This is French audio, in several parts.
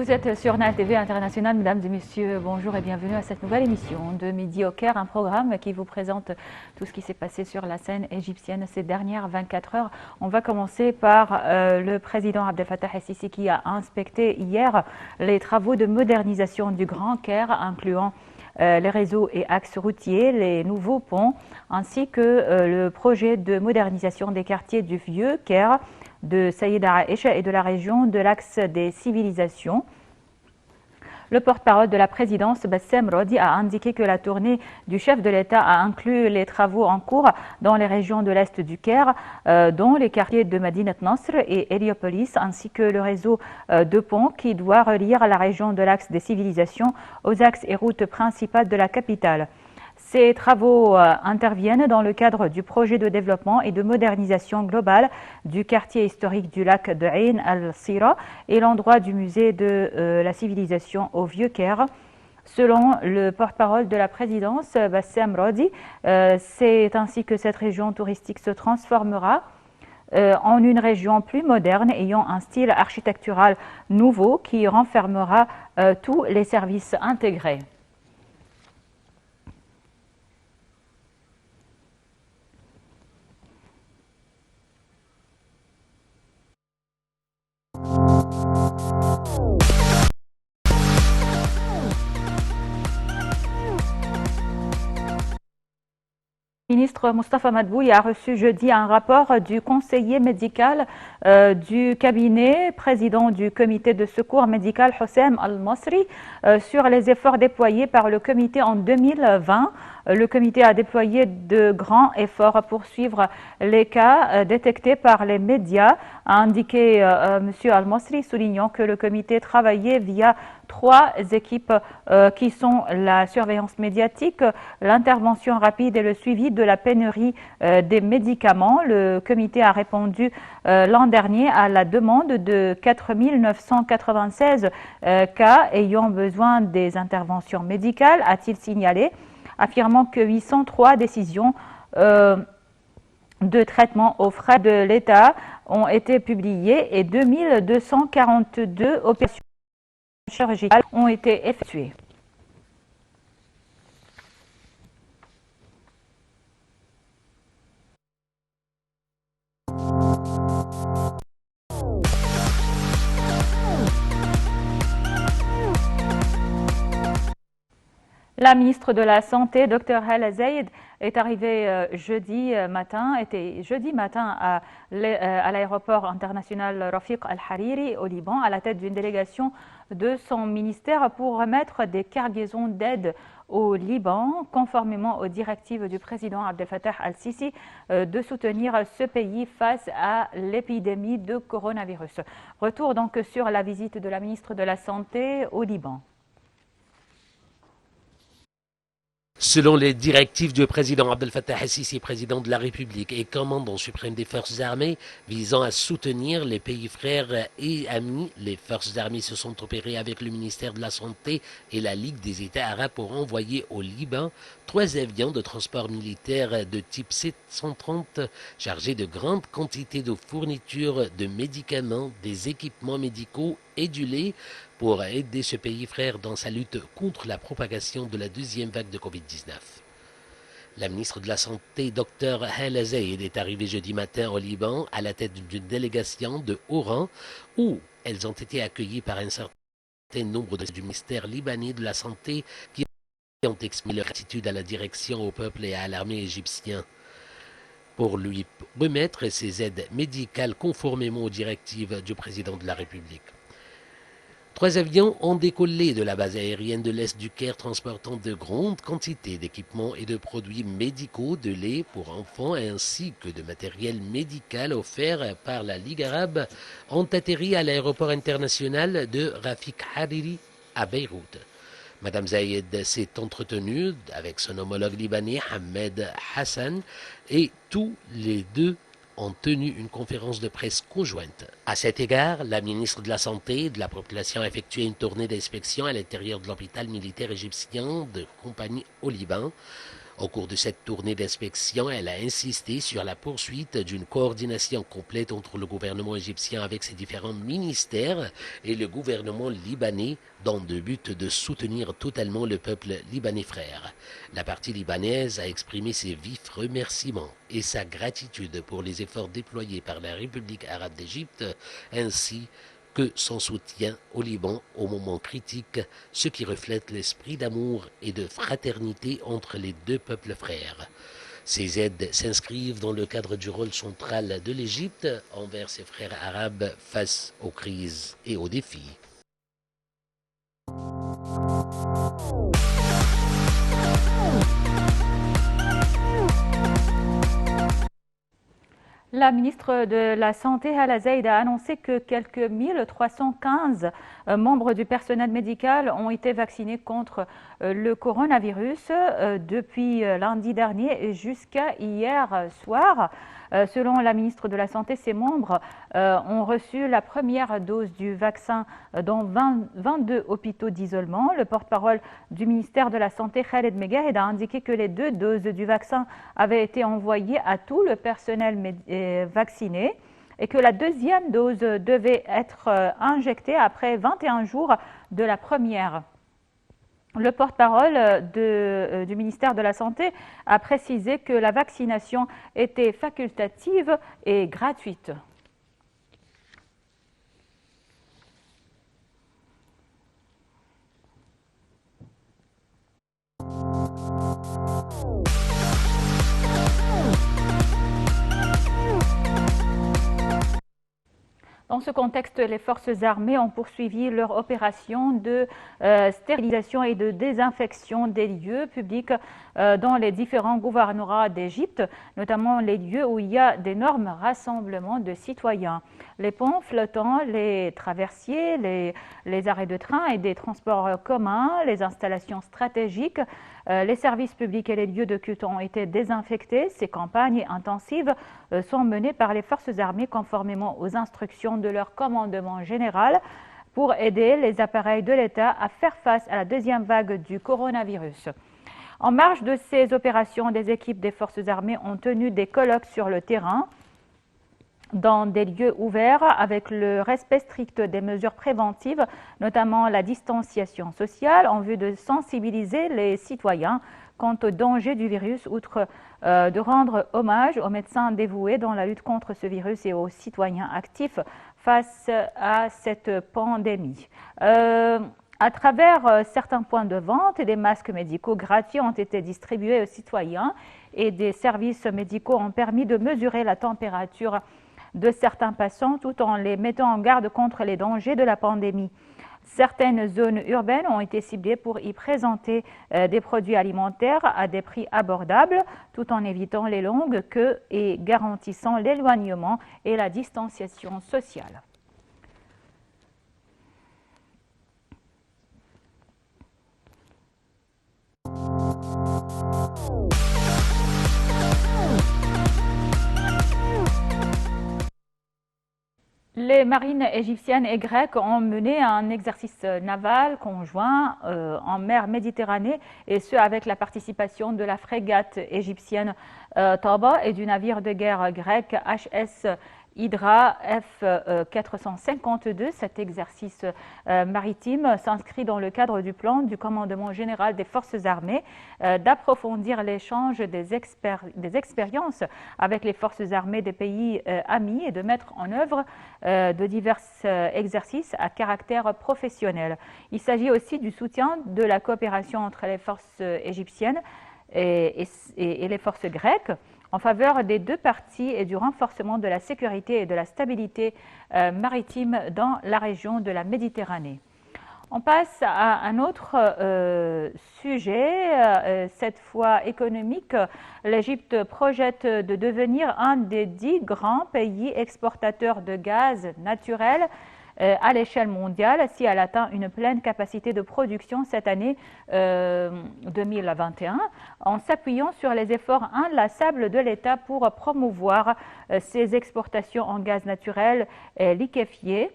Vous êtes sur NAL TV International, mesdames et messieurs, bonjour et bienvenue à cette nouvelle émission de Midi au Caire, un programme qui vous présente tout ce qui s'est passé sur la scène égyptienne ces dernières 24 heures. On va commencer par le président Abdel Fattah el-Sisi qui a inspecté hier les travaux de modernisation du Grand Caire, incluant les réseaux et axes routiers, les nouveaux ponts, ainsi que le projet de modernisation des quartiers du Vieux Caire, de Saïda Aïcha et de la région de l'axe des civilisations. Le porte-parole de la présidence, Bassem Rodi, a indiqué que la tournée du chef de l'État a inclus les travaux en cours dans les régions de l'Est du Caire, dont les quartiers de Madinat Nasr et Héliopolis, ainsi que le réseau de ponts qui doit relier la région de l'axe des civilisations aux axes et routes principales de la capitale. Ces travaux interviennent dans le cadre du projet de développement et de modernisation globale du quartier historique du lac de Ain al-Sira et l'endroit du musée de la civilisation au Vieux-Caire. Selon le porte-parole de la présidence, Bassem Rodi, c'est ainsi que cette région touristique se transformera en une région plus moderne ayant un style architectural nouveau qui renfermera tous les services intégrés. Le ministre Moustapha Madbouly a reçu jeudi un rapport du conseiller médical du cabinet, président du comité de secours médical Houssem Al-Masri, sur les efforts déployés par le comité en 2020. Le comité a déployé de grands efforts pour suivre les cas détectés par les médias, a indiqué M. Al-Masri, soulignant que le comité travaillait via 3 équipes qui sont la surveillance médiatique, l'intervention rapide et le suivi de la pénurie des médicaments. Le comité a répondu l'an dernier à la demande de 4 996 cas ayant besoin des interventions médicales, a-t-il signalé, affirmant que 803 décisions de traitement aux frais de l'État ont été publiées et 2242 opérations chirurgicales ont été effectuées. La ministre de la Santé, Dr Hala Zeid, est arrivée était jeudi matin à l'aéroport international Rafiq Al-Hariri au Liban à la tête d'une délégation de son ministère pour remettre des cargaisons d'aide au Liban, conformément aux directives du président Abdel Fattah el-Sisi de soutenir ce pays face à l'épidémie de coronavirus. Retour donc sur la visite de la ministre de la Santé au Liban. Selon les directives du président Abdel Fattah el-Sisi, président de la République et commandant suprême des forces armées, visant à soutenir les pays frères et amis, les forces armées se sont opérées avec le ministère de la Santé et la Ligue des États arabes pour envoyer au Liban 3 avions de transport militaire de type 730 chargés de grandes quantités de fournitures de médicaments, des équipements médicaux et du lait pour aider ce pays frère dans sa lutte contre la propagation de la deuxième vague de Covid-19. La ministre de la Santé, Dr Hala Zeid, est arrivée jeudi matin au Liban à la tête d'une délégation de haut rang où elles ont été accueillies par un certain nombre du ministère libanais de la Santé qui ont exprimé leur gratitude à la direction, au peuple et à l'armée égyptien pour lui remettre ses aides médicales conformément aux directives du président de la République. 3 avions ont décollé de la base aérienne de l'Est du Caire transportant de grandes quantités d'équipements et de produits médicaux, de lait pour enfants ainsi que de matériel médical offert par la Ligue arabe ont atterri à l'aéroport international de Rafiq Hariri à Beyrouth. Madame Zeid s'est entretenue avec son homologue libanais Ahmed Hassan et tous les deux ont tenu une conférence de presse conjointe. À cet égard, la ministre de la Santé et de la Population a effectué une tournée d'inspection à l'intérieur de l'hôpital militaire égyptien de compagnie au Liban, Au cours de cette tournée d'inspection, elle a insisté sur la poursuite d'une coordination complète entre le gouvernement égyptien avec ses différents ministères et le gouvernement libanais dans le but de soutenir totalement le peuple libanais frère. La partie libanaise a exprimé ses vifs remerciements et sa gratitude pour les efforts déployés par la République arabe d'Égypte ainsi que son soutien au Liban au moment critique, ce qui reflète l'esprit d'amour et de fraternité entre les deux peuples frères. Ces aides s'inscrivent dans le cadre du rôle central de l'Égypte envers ses frères arabes face aux crises et aux défis. La ministre de la Santé, Hala Zeid, a annoncé que quelques 1315 membres du personnel médical ont été vaccinés contre le coronavirus depuis lundi dernier et jusqu'à hier soir. Selon la ministre de la Santé, ces membres ont reçu la première dose du vaccin dans 22 hôpitaux d'isolement. Le porte-parole du ministère de la Santé, Khaled Megahed, a indiqué que les 2 doses du vaccin avaient été envoyées à tout le personnel vacciné et que la deuxième dose devait être injectée après 21 jours de la première. Le porte-parole du ministère de la Santé a précisé que la vaccination était facultative et gratuite. Dans ce contexte, les forces armées ont poursuivi leur opération de stérilisation et de désinfection des lieux publics dans les différents gouvernorats d'Égypte, notamment les lieux où il y a d'énormes rassemblements de citoyens. Les ponts flottants, les traversiers, les arrêts de train et des transports communs, les installations stratégiques, les services publics et les lieux de culte ont été désinfectés. Ces campagnes intensives sont menées par les forces armées conformément aux instructions de leur commandement général pour aider les appareils de l'État à faire face à la deuxième vague du coronavirus. En marge de ces opérations, des équipes des forces armées ont tenu des colloques sur le terrain dans des lieux ouverts avec le respect strict des mesures préventives, notamment la distanciation sociale, en vue de sensibiliser les citoyens quant au danger du virus, outre de rendre hommage aux médecins dévoués dans la lutte contre ce virus et aux citoyens actifs face à cette pandémie. À travers certains points de vente, des masques médicaux gratuits ont été distribués aux citoyens et des services médicaux ont permis de mesurer la température de certains patients tout en les mettant en garde contre les dangers de la pandémie. Certaines zones urbaines ont été ciblées pour y présenter des produits alimentaires à des prix abordables tout en évitant les longues queues et garantissant l'éloignement et la distanciation sociale. Les marines égyptiennes et grecques ont mené un exercice naval conjoint en mer Méditerranée, et ce avec la participation de la frégate égyptienne Taba et du navire de guerre grec HS Hydra F452. Cet exercice maritime s'inscrit dans le cadre du plan du commandement général des forces armées d'approfondir l'échange des expériences avec les forces armées des pays amis et de mettre en œuvre de divers exercices à caractère professionnel. Il s'agit aussi du soutien de la coopération entre les forces égyptiennes et les forces grecques en faveur des deux parties et du renforcement de la sécurité et de la stabilité maritime dans la région de la Méditerranée. On passe à un autre sujet, cette fois économique. L'Égypte projette de devenir un des 10 grands pays exportateurs de gaz naturel à l'échelle mondiale si elle atteint une pleine capacité de production cette année 2021, en s'appuyant sur les efforts inlassables de l'État pour promouvoir ses exportations en gaz naturel liquéfié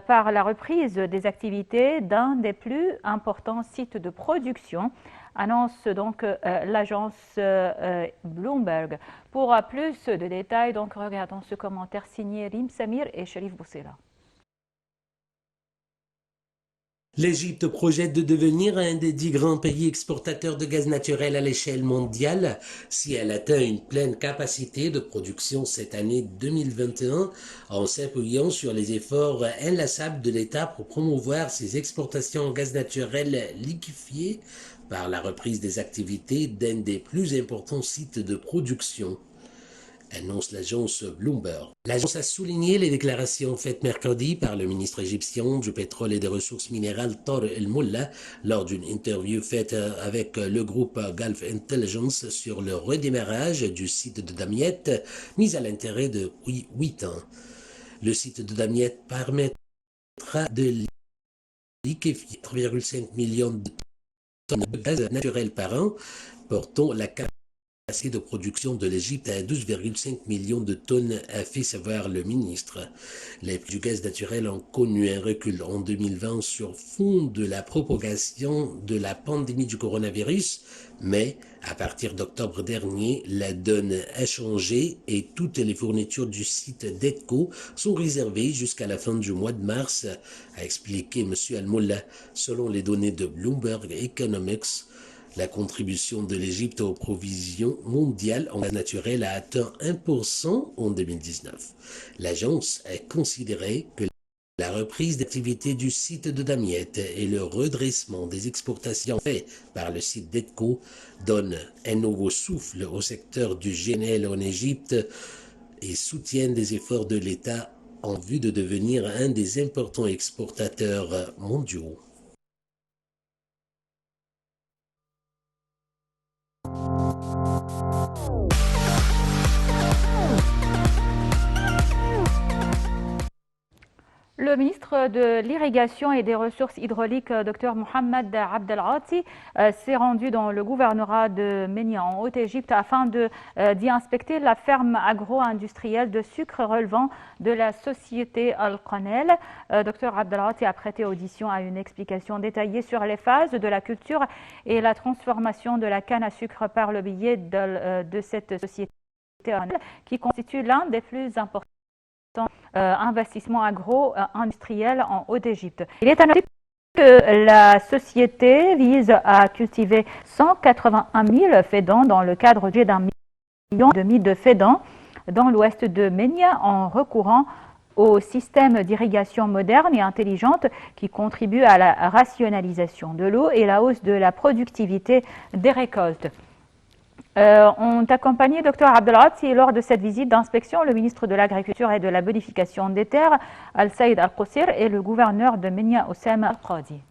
par la reprise des activités d'un des plus importants sites de production annonce donc l'agence Bloomberg. Pour plus de détails, donc regardons ce commentaire signé Rim Samir et Sherif Boussela. L'Égypte projette de devenir un des 10 grands pays exportateurs de gaz naturel à l'échelle mondiale si elle atteint une pleine capacité de production cette année 2021 en s'appuyant sur les efforts inlassables de l'État pour promouvoir ses exportations en gaz naturel liquéfié par la reprise des activités d'un des plus importants sites de production, annonce l'agence Bloomberg. L'agence a souligné les déclarations faites mercredi par le ministre égyptien du pétrole et des ressources minérales Tarek El Molla lors d'une interview faite avec le groupe Gulf Intelligence sur le redémarrage du site de Damiette, mis à l'intérêt de 8 ans. Le site de Damiette permettra de liquéfier 3,5 millions de tonnes de gaz naturel par an, portant la capacité de production de l'Égypte à 12,5 millions de tonnes, a fait savoir le ministre. Les prix du gaz naturel ont connu un recul en 2020 sur fond de la propagation de la pandémie du coronavirus, mais à partir d'octobre dernier, la donne a changé et toutes les fournitures du site d'EDCO sont réservées jusqu'à la fin du mois de mars, a expliqué M. Al-Molla. Selon les données de Bloomberg Economics, la contribution de l'Égypte aux provisions mondiales en gaz naturel a atteint 1% en 2019. L'agence a considéré que la reprise d'activité du site de Damiette et le redressement des exportations faites par le site d'EDCO donnent un nouveau souffle au secteur du GNL en Égypte et soutiennent des efforts de l'État en vue de devenir un des importants exportateurs mondiaux. Le ministre de l'Irrigation et des Ressources hydrauliques, Dr Mohamed Abdelghati, s'est rendu dans le gouvernorat de Ménia en Haute-Égypte afin d'y inspecter la ferme agro-industrielle de sucre relevant de la société Al-Qanel. Dr Abdelghati a prêté audition à une explication détaillée sur les phases de la culture et la transformation de la canne à sucre par le biais de cette société qui constitue l'un des plus importants investissement agro-industriel en Haute-Égypte. Il est à noter que la société vise à cultiver 181 000 fédans dans le cadre d'un million et demi de fédans dans l'ouest de Ménia en recourant au système d'irrigation moderne et intelligente qui contribue à la rationalisation de l'eau et la hausse de la productivité des récoltes. Ont accompagné Dr Abdelghati lors de cette visite d'inspection le ministre de l'Agriculture et de la Bonification des Terres, Al-Saïd Al-Qusir, et le gouverneur de Ménia, Oussama Al-Qadi.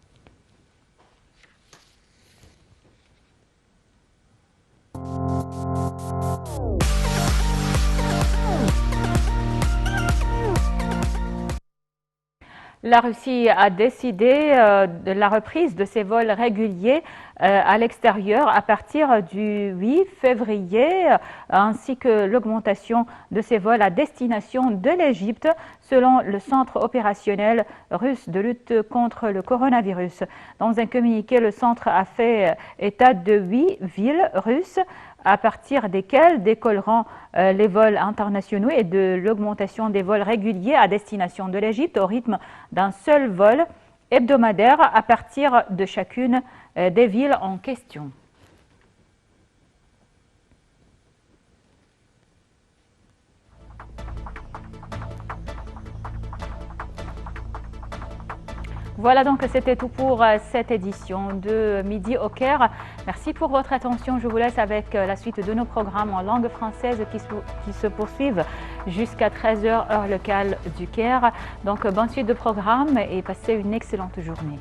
La Russie a décidé de la reprise de ses vols réguliers à l'extérieur à partir du 8 février, ainsi que l'augmentation de ses vols à destination de l'Égypte, selon le Centre opérationnel russe de lutte contre le coronavirus. Dans un communiqué, le centre a fait état de 8 villes russes à partir desquelles décolleront les vols internationaux et de l'augmentation des vols réguliers à destination de l'Égypte au rythme d'un seul vol hebdomadaire à partir de chacune des villes en question. Voilà donc, c'était tout pour cette édition de Midi au Caire. Merci pour votre attention. Je vous laisse avec la suite de nos programmes en langue française qui se poursuivent jusqu'à 13h heure locale du Caire. Donc bonne suite de programme et passez une excellente journée.